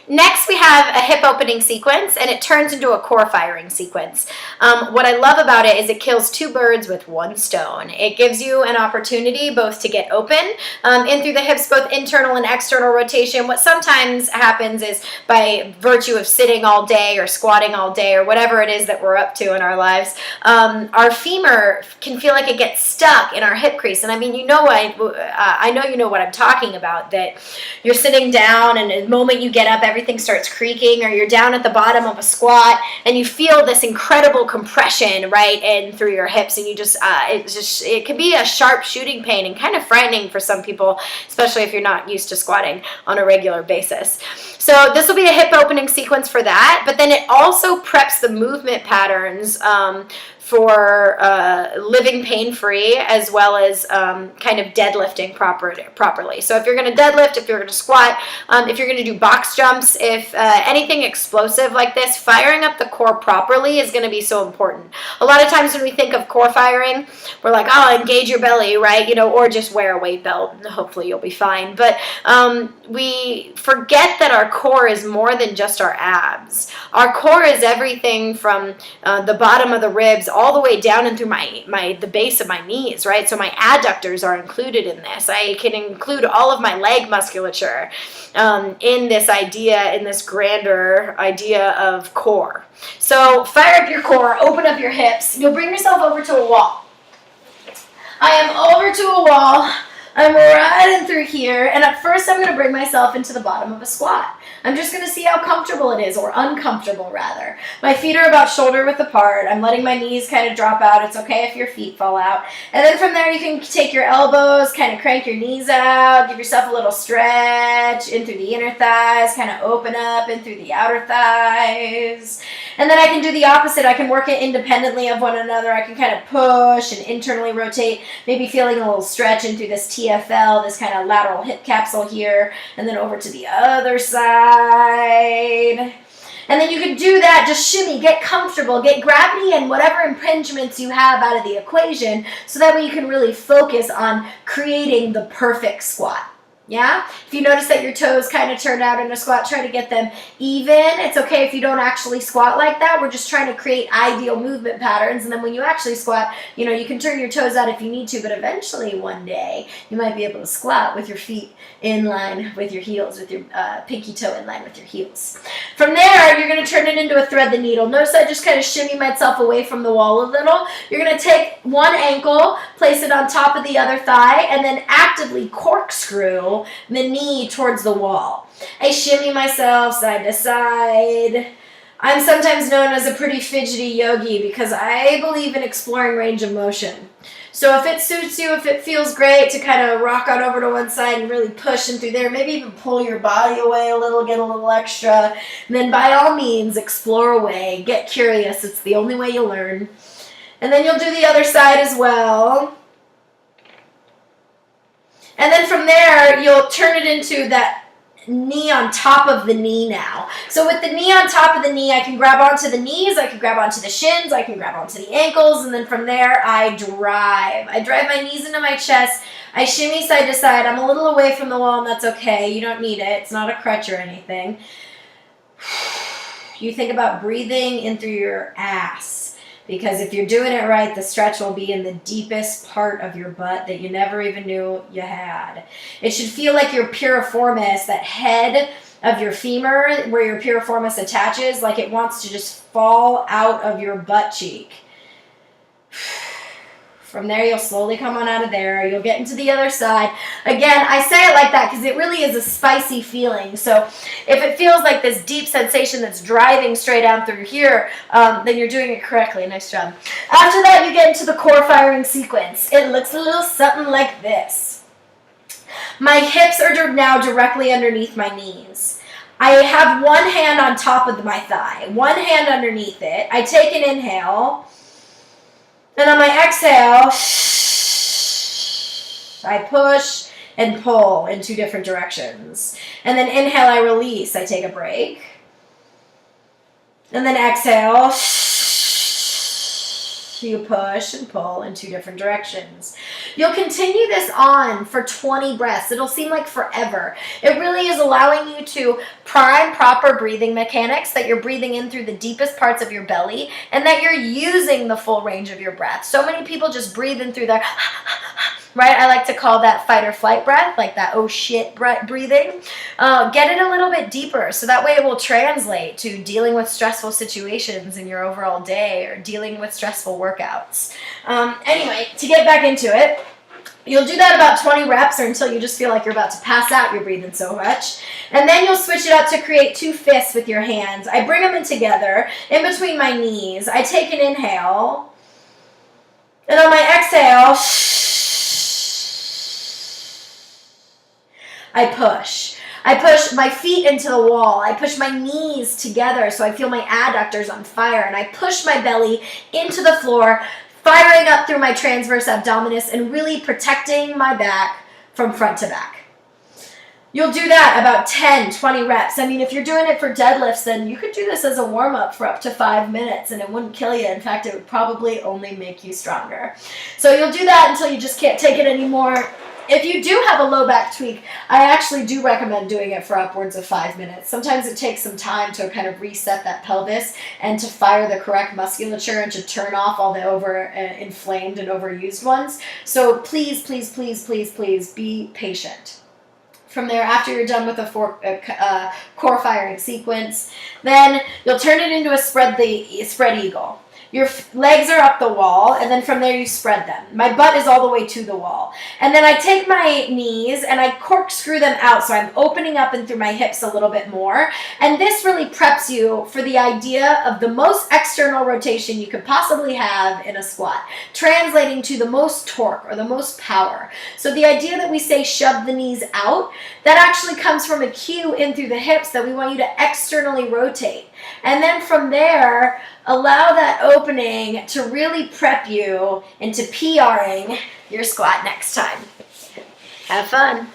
Next, we have a hip opening sequence, and it turns into a core firing sequence. What I love about it is it kills two birds with one stone. It gives you an opportunity both to get open in through the hips, both internal and external rotation. What sometimes happens is by virtue of sitting all day or squatting all day or whatever it is that we're up to in our lives, our femur can feel like it gets stuck in our hip crease. And I mean, I know you know what I'm talking about, that you're sitting down and the moment you get up, everything starts creaking, or you're down at the bottom of a squat and you feel this incredible compression right in through your hips, and you just it can be a sharp shooting pain and kind of frightening for some people, especially if you're not used to squatting on a regular basis. So this will be a hip opening sequence for that, but then it also preps the movement patterns for living pain-free, as well as kind of deadlifting properly. So if you're going to deadlift, if you're going to squat, if you're going to do box jumps, if anything explosive like this, firing up the core properly is going to be so important. A lot of times when we think of core firing, we're like, oh, engage your belly, right? You know, or just wear a weight belt. Hopefully you'll be fine. But we forget that our core is more than just our abs. Our core is everything from the bottom of the ribs all the way down and through the base of my knees, right? So my adductors are included in this. I can include all of my leg musculature in this grander idea of core. So fire up your core, open up your hips. You'll bring yourself over to a wall. I am over to a wall. I'm riding through here, and at first I'm going to bring myself into the bottom of a squat. I'm just going to see how comfortable it is, or uncomfortable rather. My feet are about shoulder width apart. I'm letting my knees kind of drop out. It's okay if your feet fall out. And then from there you can take your elbows, kind of crank your knees out, give yourself a little stretch in through the inner thighs, kind of open up in through the outer thighs. And then I can do the opposite. I can work it independently of one another. I can kind of push and internally rotate, maybe feeling a little stretch into this TFL, this kind of lateral hip capsule here, and then over to the other side. And then you can do that, just shimmy, get comfortable, get gravity and whatever impingements you have out of the equation, so that way you can really focus on creating the perfect squat. Yeah? If you notice that your toes kind of turn out in a squat, try to get them even. It's okay if you don't actually squat like that. We're just trying to create ideal movement patterns. And then when you actually squat, you know, you can turn your toes out if you need to, but eventually one day you might be able to squat with your feet in line with your heels, with your pinky toe in line with your heels. From there, you're going to turn it into a thread the needle. Notice I just kind of shimmy myself away from the wall a little. You're going to take one ankle, place it on top of the other thigh, and then actively corkscrew the knee towards the wall. I shimmy myself side to side. I'm sometimes known as a pretty fidgety yogi because I believe in exploring range of motion. So if it suits you, if it feels great to kind of rock on over to one side and really push in through there, maybe even pull your body away a little, get a little extra, then by all means explore away, get curious. It's the only way you'll learn. And then you'll do the other side as well. And then from there, you'll turn it into that knee on top of the knee now. So with the knee on top of the knee, I can grab onto the knees, I can grab onto the shins, I can grab onto the ankles, and then from there, I drive. I drive my knees into my chest. I shimmy side to side. I'm a little away from the wall, and that's okay. You don't need it. It's not a crutch or anything. You think about breathing in through your ass. Because if you're doing it right, the stretch will be in the deepest part of your butt that you never even knew you had. It should feel like your piriformis, that head of your femur where your piriformis attaches, like it wants to just fall out of your butt cheek. From there, you'll slowly come on out of there. You'll get into the other side. Again, I say it like that because it really is a spicy feeling. So if it feels like this deep sensation that's driving straight down through here, then you're doing it correctly. Nice job. After that, you get into the core firing sequence. It looks a little something like this. My hips are now directly underneath my knees. I have one hand on top of my thigh, one hand underneath it. I take an inhale. And on my exhale, I push and pull in two different directions. And then inhale, I release. I take a break. And then exhale. You push and pull in 2 different directions. You'll continue this on for 20 breaths. It'll seem like forever. It really is allowing you to prime proper breathing mechanics, that you're breathing in through the deepest parts of your belly and that you're using the full range of your breath. So many people just breathe in through their right? I like to call that fight or flight breath, like that oh shit breathing. Get it a little bit deeper so that way it will translate to dealing with stressful situations in your overall day or dealing with stressful workouts. Anyway, to get back into it, you'll do that about 20 reps or until you just feel like you're about to pass out. You're breathing so much. And then you'll switch it up to create 2 fists with your hands. I bring them in together in between my knees. I take an inhale. And on my exhale, I push. I push my feet into the wall. I push my knees together so I feel my adductors on fire. And I push my belly into the floor, firing up through my transverse abdominis and really protecting my back from front to back. You'll do that about 10, 20 reps. I mean, if you're doing it for deadlifts, then you could do this as a warm-up for up to 5 minutes and it wouldn't kill you. In fact, it would probably only make you stronger. So you'll do that until you just can't take it anymore. If you do have a low back tweak, I actually do recommend doing it for upwards of 5 minutes. Sometimes it takes some time to kind of reset that pelvis and to fire the correct musculature and to turn off all the inflamed and overused ones. So please, please, please, please, please be patient. From there, after you're done with a core firing sequence, then you'll turn it into a spread eagle. Your legs are up the wall, and then from there you spread them. My butt is all the way to the wall. And then I take my knees and I corkscrew them out, so I'm opening up and through my hips a little bit more. And this really preps you for the idea of the most external rotation you could possibly have in a squat, translating to the most torque or the most power. So the idea that we say shove the knees out, that actually comes from a cue in through the hips that we want you to externally rotate. And then from there, allow that opening to really prep you into PRing your squat next time. Have fun.